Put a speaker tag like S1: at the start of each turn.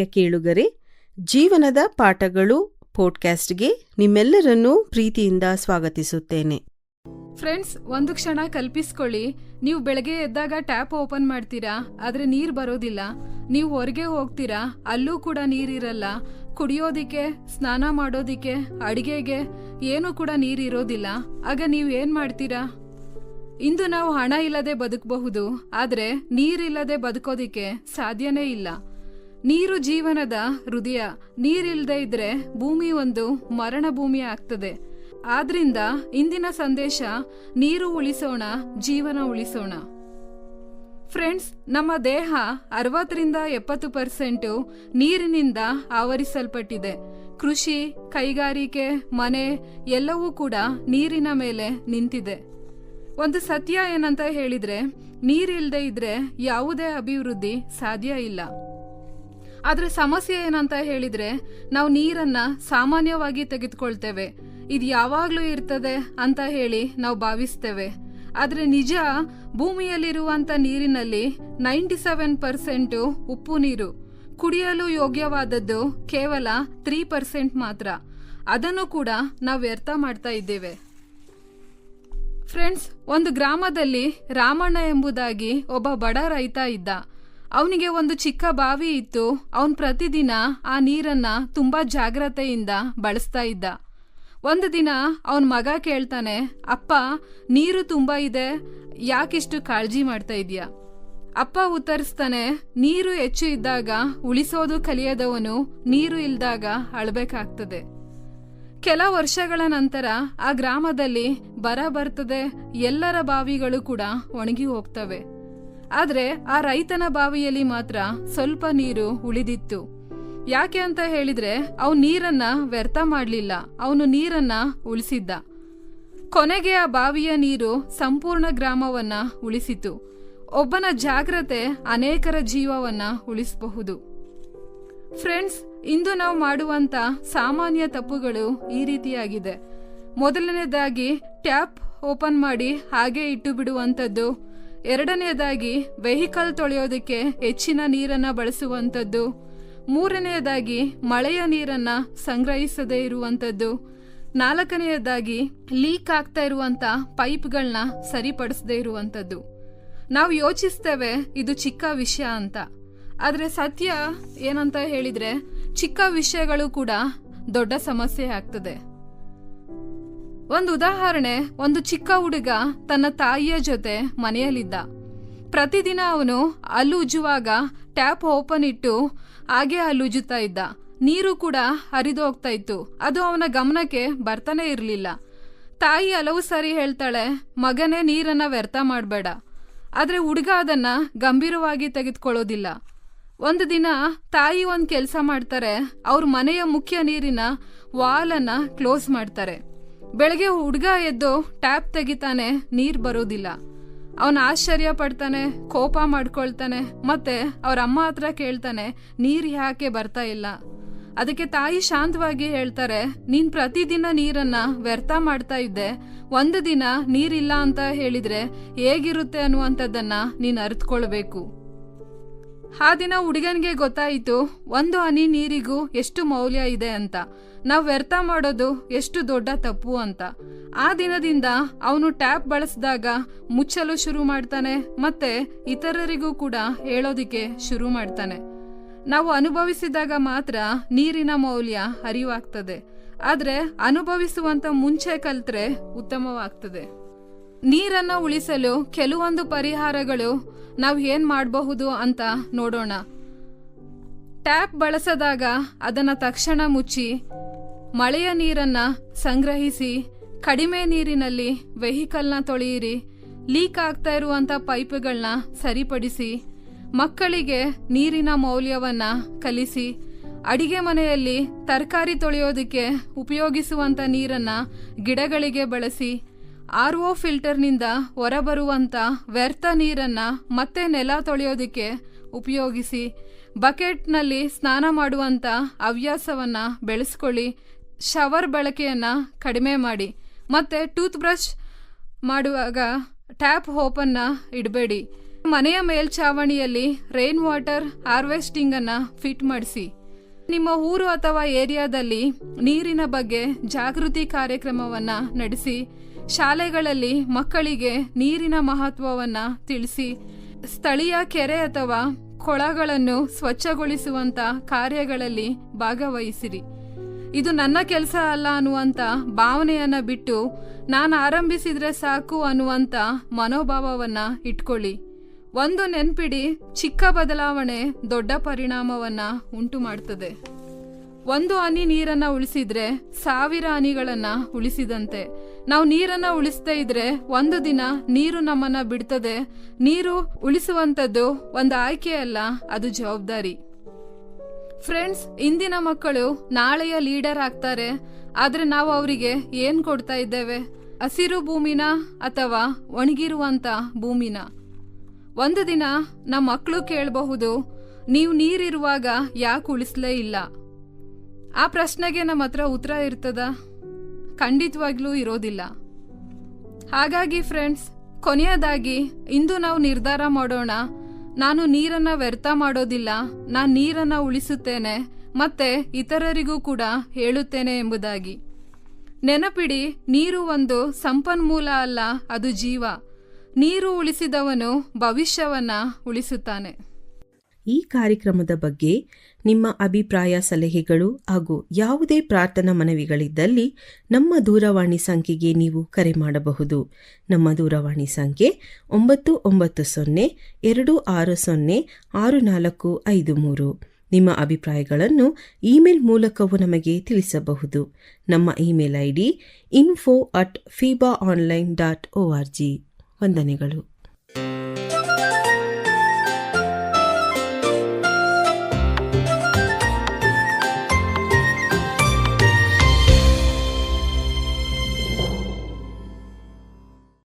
S1: ಪ್ರಿಯ ಕೇಳುಗರೆ, ಜೀವನದ ಪಾಠಗಳು ಪಾಡ್ಕಾಸ್ಟ್ಗೆ ನಿಮ್ಮೆಲ್ಲರನ್ನೂ ಪ್ರೀತಿಯಿಂದ ಸ್ವಾಗತಿಸುತ್ತೇನೆ.
S2: ಫ್ರೆಂಡ್ಸ್, ಒಂದು ಕ್ಷಣ ಕಲ್ಪಿಸ್ಕೊಳ್ಳಿ. ನೀವು ಬೆಳಗ್ಗೆ ಎದ್ದಾಗ ಟ್ಯಾಪ್ ಓಪನ್ ಮಾಡ್ತೀರಾ, ಆದರೆ ನೀರು ಬರೋದಿಲ್ಲ. ನೀವು ಹೊರಗೆ ಹೋಗ್ತೀರಾ, ಅಲ್ಲೂ ಕೂಡ ನೀರಿರಲ್ಲ. ಕುಡಿಯೋದಿಕ್ಕೆ, ಸ್ನಾನ ಮಾಡೋದಿಕ್ಕೆ, ಅಡಿಗೆಗೆ ಏನೂ ಕೂಡ ನೀರಿರೋದಿಲ್ಲ. ಆಗ ನೀವು ಏನು ಮಾಡ್ತೀರಾ? ಇಂದು ನಾವು ಹಣ ಇಲ್ಲದೆ ಬದುಕಬಹುದು, ಆದರೆ ನೀರಿಲ್ಲದೆ ಬದುಕೋದಿಕ್ಕೆ ಸಾಧ್ಯನೇ ಇಲ್ಲ. ನೀರು ಜೀವನದ ಹೃದಯ. ನೀರಿಲ್ಲದೆ ಇದ್ರೆ ಭೂಮಿ ಒಂದು ಮರಣ ಭೂಮಿ ಆಗ್ತದೆ. ಆದ್ರಿಂದ ಇಂದಿನ ಸಂದೇಶ, ನೀರು ಉಳಿಸೋಣ, ಜೀವನ ಉಳಿಸೋಣ. ಫ್ರೆಂಡ್ಸ್, ನಮ್ಮ ದೇಹ 60-70% ನೀರಿನಿಂದ ಆವರಿಸಲ್ಪಟ್ಟಿದೆ. ಕೃಷಿ, ಕೈಗಾರಿಕೆ, ಮನೆ ಎಲ್ಲವೂ ಕೂಡ ನೀರಿನ ಮೇಲೆ ನಿಂತಿದೆ. ಒಂದು ಸತ್ಯ ಏನಂತ ಹೇಳಿದ್ರೆ, ನೀರಿಲ್ಲದೆ ಇದ್ರೆ ಯಾವುದೇ ಅಭಿವೃದ್ಧಿ ಸಾಧ್ಯ ಇಲ್ಲ. ಆದ್ರೆ ಸಮಸ್ಯೆ ಏನಂತ ಹೇಳಿದ್ರೆ, ನಾವು ನೀರನ್ನ ಸಾಮಾನ್ಯವಾಗಿ ತೆಗೆದುಕೊಳ್ತೇವೆ. ಇದು ಯಾವಾಗ್ಲೂ ಇರ್ತದೆ ಅಂತ ಹೇಳಿ ನಾವು ಭಾವಿಸ್ತೇವೆ. ಆದ್ರೆ ನಿಜ, ಭೂಮಿಯಲ್ಲಿರುವಂತ ನೀರಿನಲ್ಲಿ 97% ಉಪ್ಪು ನೀರು. ಕುಡಿಯಲು ಯೋಗ್ಯವಾದದ್ದು ಕೇವಲ 3% ಮಾತ್ರ. ಅದನ್ನು ಕೂಡ ನಾವು ವ್ಯರ್ಥ ಮಾಡ್ತಾ ಇದ್ದೇವೆ. ಫ್ರೆಂಡ್ಸ್, ಒಂದು ಗ್ರಾಮದಲ್ಲಿ ರಾಮಣ್ಣ ಎಂಬುದಾಗಿ ಒಬ್ಬ ಬಡ ರೈತ ಇದ್ದ. ಅವನಿಗೆ ಒಂದು ಚಿಕ್ಕ ಬಾವಿ ಇತ್ತು. ಅವನು ಪ್ರತಿದಿನ ಆ ನೀರನ್ನ ತುಂಬಾ ಜಾಗ್ರತೆಯಿಂದ ಬಳಸ್ತಾ ಇದ್ದ. ಒಂದು ದಿನ ಅವನ ಮಗ ಕೇಳ್ತಾನೆ, ಅಪ್ಪ, ನೀರು ತುಂಬಾ ಇದೆ, ಯಾಕಿಷ್ಟು ಕಾಳಜಿ ಮಾಡ್ತಾ ಇದೀಯಾ? ಅಪ್ಪ ಉತ್ತರಿಸ್ತಾನೆ, ನೀರು ಹೆಚ್ಚು ಇದ್ದಾಗ ಉಳಿಸೋದು ಕಲಿಯದವನು ನೀರು ಇಲ್ದಾಗ ಅಳ್ಬೇಕಾಗ್ತದೆ. ಕೆಲ ವರ್ಷಗಳ ನಂತರ ಆ ಗ್ರಾಮದಲ್ಲಿ ಬರ ಬರ್ತದೆ. ಎಲ್ಲರ ಬಾವಿಗಳು ಕೂಡ ಒಣಗಿ ಹೋಗ್ತವೆ. ಆದ್ರೆ ಆ ರೈತನ ಬಾವಿಯಲ್ಲಿ ಮಾತ್ರ ಸ್ವಲ್ಪ ನೀರು ಉಳಿದಿತ್ತು. ಯಾಕೆ ಅಂತ ಹೇಳಿದ್ರೆ, ಅವನು ನೀರನ್ನ ವ್ಯರ್ಥ ಮಾಡ್ಲಿಲ್ಲ, ಅವನು ನೀರನ್ನ ಉಳಿಸಿದ್ದ. ಕೊನೆಗೆ ಆ ಬಾವಿಯ ನೀರು ಸಂಪೂರ್ಣ ಗ್ರಾಮವನ್ನ ಉಳಿಸಿತು. ಒಬ್ಬನ ಜಾಗ್ರತೆ ಅನೇಕರ ಜೀವವನ್ನ ಉಳಿಸಬಹುದು. ಫ್ರೆಂಡ್ಸ್, ಇಂದು ನಾವು ಮಾಡುವಂತ ಸಾಮಾನ್ಯ ತಪ್ಪುಗಳು ಈ ರೀತಿಯಾಗಿದೆ. ಮೊದಲನೇದಾಗಿ ಟ್ಯಾಪ್ ಓಪನ್ ಮಾಡಿ ಹಾಗೆ ಇಟ್ಟು ಬಿಡುವಂಥದ್ದು. ಎರಡನೆಯದಾಗಿ ವೆಹಿಕಲ್ ತೊಳೆಯೋದಕ್ಕೆ ಹೆಚ್ಚಿನ ನೀರನ್ನ ಬಳಸುವಂಥದ್ದು. ಮೂರನೆಯದಾಗಿ ಮಳೆಯ ನೀರನ್ನ ಸಂಗ್ರಹಿಸದೇ ಇರುವಂಥದ್ದು. ನಾಲ್ಕನೆಯದಾಗಿ ಲೀಕ್ ಆಗ್ತಾ ಇರುವಂತ ಪೈಪ್ಗಳನ್ನ ಸರಿಪಡಿಸದೇ ಇರುವಂಥದ್ದು. ನಾವು ಯೋಚಿಸ್ತೇವೆ ಇದು ಚಿಕ್ಕ ವಿಷಯ ಅಂತ. ಆದ್ರೆ ಸತ್ಯ ಏನಂತ ಹೇಳಿದ್ರೆ, ಚಿಕ್ಕ ವಿಷಯಗಳು ಕೂಡ ದೊಡ್ಡ ಸಮಸ್ಯೆ ಆಗ್ತದೆ. ಒಂದು ಉದಾಹರಣೆ, ಒಂದು ಚಿಕ್ಕ ಹುಡುಗ ತನ್ನ ತಾಯಿಯ ಜೊತೆ ಮನೆಯಲ್ಲಿದ್ದ. ಪ್ರತಿದಿನ ಅವನು ಹಲ್ಲು ಉಜ್ಜುವಾಗ ಟ್ಯಾಪ್ ಓಪನ್ ಇಟ್ಟು ಹಾಗೆ ಹಲ್ಲು ಉಜ್ಜುತ್ತಾ ಇದ್ದ. ನೀರು ಕೂಡ ಹರಿದು ಹೋಗ್ತಾ ಇತ್ತು. ಅದು ಅವನ ಗಮನಕ್ಕೆ ಬರ್ತಾನೆ ಇರಲಿಲ್ಲ. ತಾಯಿ ಹಲವು ಸಾರಿ ಹೇಳ್ತಾಳೆ, ಮಗನೇ, ನೀರನ್ನ ವ್ಯರ್ಥ ಮಾಡಬೇಡ. ಆದ್ರೆ ಹುಡುಗ ಅದನ್ನ ಗಂಭೀರವಾಗಿ ತೆಗೆದುಕೊಳ್ಳೋದಿಲ್ಲ. ಒಂದು ದಿನ ತಾಯಿ ಒಂದು ಕೆಲಸ ಮಾಡ್ತಾರೆ. ಅವ್ರ ಮನೆಯ ಮುಖ್ಯ ನೀರಿನ ವಾಲನ್ನ ಕ್ಲೋಸ್ ಮಾಡ್ತಾರೆ. ಬೆಳಗ್ಗೆ ಹುಡುಗ ಎದ್ದು ಟ್ಯಾಪ್ ತೆಗಿತಾನೆ, ನೀರ್ ಬರೋದಿಲ್ಲ. ಅವನ ಆಶ್ಚರ್ಯ ಪಡ್ತಾನೆ, ಕೋಪ ಮಾಡ್ಕೊಳ್ತಾನೆ. ಮತ್ತೆ ಅವ್ರ ಅಮ್ಮ ಹತ್ರ ಕೇಳ್ತಾನೆ, ನೀರ್ ಯಾಕೆ ಬರ್ತಾ ಇಲ್ಲ? ಅದಕ್ಕೆ ತಾಯಿ ಶಾಂತವಾಗಿ ಹೇಳ್ತಾರೆ, ನೀನ್ ಪ್ರತಿದಿನ ನೀರನ್ನ ವ್ಯರ್ಥ ಮಾಡ್ತಾ ಇದ್ದೆ. ಒಂದು ದಿನ ನೀರಿಲ್ಲ ಅಂತ ಹೇಳಿದ್ರೆ ಹೇಗಿರುತ್ತೆ ಅನ್ನುವಂಥದ್ದನ್ನ ನೀನ್ ಅರಿತುಕೊಳ್ಬೇಕು. ಆ ದಿನ ಹುಡುಗನಿಗೆ ಗೊತ್ತಾಯಿತು, ಒಂದು ಹನಿ ನೀರಿಗೂ ಎಷ್ಟು ಮೌಲ್ಯ ಇದೆ ಅಂತ. ನಾವು ವ್ಯರ್ಥ ಮಾಡೋದು ಎಷ್ಟು ದೊಡ್ಡ ತಪ್ಪು ಅಂತ. ಆ ದಿನದಿಂದ ಅವನು ಟ್ಯಾಪ್ ಬಳಸಿದಾಗ ಮುಚ್ಚಲು ಶುರು ಮಾಡ್ತಾನೆ. ಮತ್ತೆ ಇತರರಿಗೂ ಕೂಡ ಹೇಳೋದಿಕ್ಕೆ ಶುರು ಮಾಡ್ತಾನೆ. ನಾವು ಅನುಭವಿಸಿದಾಗ ಮಾತ್ರ ನೀರಿನ ಮೌಲ್ಯ ಅರಿವಾಗ್ತದೆ. ಆದ್ರೆ ಅನುಭವಿಸುವಂತ ಮುಂಚೆ ಕಲ್ತ್ರೆ ಉತ್ತಮವಾಗ್ತದೆ. ನೀರನ್ನ ಉಳಿಸಲು ಕೆಲವೊಂದು ಪರಿಹಾರಗಳು ನಾವು ಏನ್ ಮಾಡಬಹುದು ಅಂತ ನೋಡೋಣ. ಟ್ಯಾಪ್ ಬಳಸದಾಗ ಅದನ್ನ ತಕ್ಷಣ ಮುಚ್ಚಿ, ಮಳೆಯ ನೀರನ್ನ ಸಂಗ್ರಹಿಸಿ, ಕಡಿಮೆ ನೀರಿನಲ್ಲಿ ವೆಹಿಕಲ್ನ ತೊಳೆಯಿರಿ, ಲೀಕ್ ಆಗ್ತಾ ಇರುವಂತ ಪೈಪ್ಗಳನ್ನ ಸರಿಪಡಿಸಿ, ಮಕ್ಕಳಿಗೆ ನೀರಿನ ಮೌಲ್ಯವನ್ನ ಕಲಿಸಿ, ಅಡಿಗೆ ಮನೆಯಲ್ಲಿ ತರಕಾರಿ ತೊಳೆಯೋದಕ್ಕೆ ಉಪಯೋಗಿಸುವಂತ ನೀರನ್ನ ಗಿಡಗಳಿಗೆ ಬಳಸಿ, RO ಫಿಲ್ಟರ್ನಿಂದ ಹೊರಬರುವಂತ ವ್ಯರ್ಥ ನೀರನ್ನ ಮತ್ತೆ ನೆಲ ತೊಳೆಯೋದಕ್ಕೆ ಉಪಯೋಗಿಸಿ, ಬಕೆಟ್ನಲ್ಲಿ ಸ್ನಾನ ಮಾಡುವಂತ ಹವ್ಯಾಸವನ್ನ ಬೆಳೆಸ್ಕೊಳ್ಳಿ, ಶವರ್ ಬಳಕೆಯನ್ನ ಕಡಿಮೆ ಮಾಡಿ, ಮತ್ತೆ ಟೂತ್ ಬ್ರಷ್ ಮಾಡುವಾಗ ಟ್ಯಾಪ್ ಓಪನ್ನ ಇಡಬೇಡಿ. ಮನೆಯ ಮೇಲ್ಛಾವಣಿಯಲ್ಲಿ ರೈನ್ ವಾಟರ್ ಹಾರ್ವೆಸ್ಟಿಂಗ್ ಅನ್ನ ಫಿಟ್ ಮಾಡಿಸಿ. ನಿಮ್ಮ ಊರು ಅಥವಾ ಏರಿಯಾದಲ್ಲಿ ನೀರಿನ ಬಗ್ಗೆ ಜಾಗೃತಿ ಕಾರ್ಯಕ್ರಮವನ್ನ ನಡೆಸಿ. ಶಾಲೆಗಳಲ್ಲಿ ಮಕ್ಕಳಿಗೆ ನೀರಿನ ಮಹತ್ವವನ್ನ ತಿಳಿಸಿ. ಸ್ಥಳೀಯ ಕೆರೆ ಅಥವಾ ಕೊಳಗಳನ್ನು ಸ್ವಚ್ಛಗೊಳಿಸುವಂತ ಕಾರ್ಯಗಳಲ್ಲಿ ಭಾಗವಹಿಸಿರಿ. ಇದು ನನ್ನ ಕೆಲಸ ಅಲ್ಲ ಅನ್ನುವಂಥ ಭಾವನೆಯನ್ನ ಬಿಟ್ಟು ನಾನು ಆರಂಭಿಸಿದ್ರೆ ಸಾಕು ಅನ್ನುವಂಥ ಮನೋಭಾವವನ್ನ ಇಟ್ಕೊಳ್ಳಿ. ಒಂದು ನೆನ್ಪಿಡಿ, ಚಿಕ್ಕ ಬದಲಾವಣೆ ದೊಡ್ಡ ಪರಿಣಾಮವನ್ನ ಉಂಟು ಮಾಡ್ತದೆ. ಒಂದು ಹನಿ ನೀರನ್ನ ಉಳಿಸಿದ್ರೆ 1000 ಹನಿಗಳನ್ನ ಉಳಿಸಿದಂತೆ. ನಾವು ನೀರನ್ನ ಉಳಿಸದೇ ಇದ್ರೆ ಒಂದು ದಿನ ನೀರು ನಮ್ಮನ್ನ ಬಿಡ್ತದೆ. ನೀರು ಉಳಿಸುವಂಥದ್ದು ಒಂದು ಆಯ್ಕೆ ಅಲ್ಲ, ಅದು ಜವಾಬ್ದಾರಿ. ಫ್ರೆಂಡ್ಸ್, ಇಂದಿನ ಮಕ್ಕಳು ನಾಳೆಯ ಲೀಡರ್ ಆಗ್ತಾರೆ. ಆದ್ರೆ ನಾವು ಅವರಿಗೆ ಏನ್ ಕೊಡ್ತಾ ಇದ್ದೇವೆ? ಹಸಿರು ಭೂಮಿನ ಅಥವಾ ಒಣಗಿರುವಂತ ಭೂಮಿನ? ಒಂದು ದಿನ ನಮ್ಮ ಮಕ್ಕಳು ಕೇಳಬಹುದು, ನೀವು ನೀರಿರುವಾಗ ಯಾಕೆ ಉಳಿಸ್ಲೇ ಇಲ್ಲ? ಆ ಪ್ರಶ್ನೆಗೆ ನಮ್ಮ ಹತ್ರ ಉತ್ತರ ಇರ್ತದ? ಖಂಡಿತವಾಗ್ಲೂ ಇರೋದಿಲ್ಲ. ಹಾಗಾಗಿ ಫ್ರೆಂಡ್ಸ್, ಕೊನೆಯದಾಗಿ ಇಂದು ನಾವು ನಿರ್ಧಾರ ಮಾಡೋಣ, ನಾನು ನೀರನ್ನ ವ್ಯರ್ಥ ಮಾಡೋದಿಲ್ಲ, ನಾನು ನೀರನ್ನ ಉಳಿಸುತ್ತೇನೆ ಮತ್ತೆ ಇತರರಿಗೂ ಕೂಡ ಹೇಳುತ್ತೇನೆ ಎಂಬುದಾಗಿ. ನೆನಪಿಡಿ, ನೀರು ಒಂದು ಸಂಪನ್ಮೂಲ ಅಲ್ಲ, ಅದು ಜೀವ. ನೀರು ಉಳಿಸಿದವನು ಭವಿಷ್ಯವನ್ನ ಉಳಿಸುತ್ತಾನೆ.
S1: ಈ ಕಾರ್ಯಕ್ರಮದ ಬಗ್ಗೆ ನಿಮ್ಮ ಅಭಿಪ್ರಾಯ, ಸಲಹೆಗಳು ಹಾಗೂ ಯಾವುದೇ ಪ್ರಾರ್ಥನಾ ಮನವಿಗಳಿದ್ದಲ್ಲಿ ನಮ್ಮ ದೂರವಾಣಿ ಸಂಖ್ಯೆಗೆ ನೀವು ಕರೆ ಮಾಡಬಹುದು. ನಮ್ಮ ದೂರವಾಣಿ ಸಂಖ್ಯೆ 9920-260-6453. ನಿಮ್ಮ ಅಭಿಪ್ರಾಯಗಳನ್ನು ಇಮೇಲ್ ಮೂಲಕವೂ ನಮಗೆ ತಿಳಿಸಬಹುದು. ನಮ್ಮ ಇಮೇಲ್ ID info@fibaonline.org. ವಂದನೆಗಳು.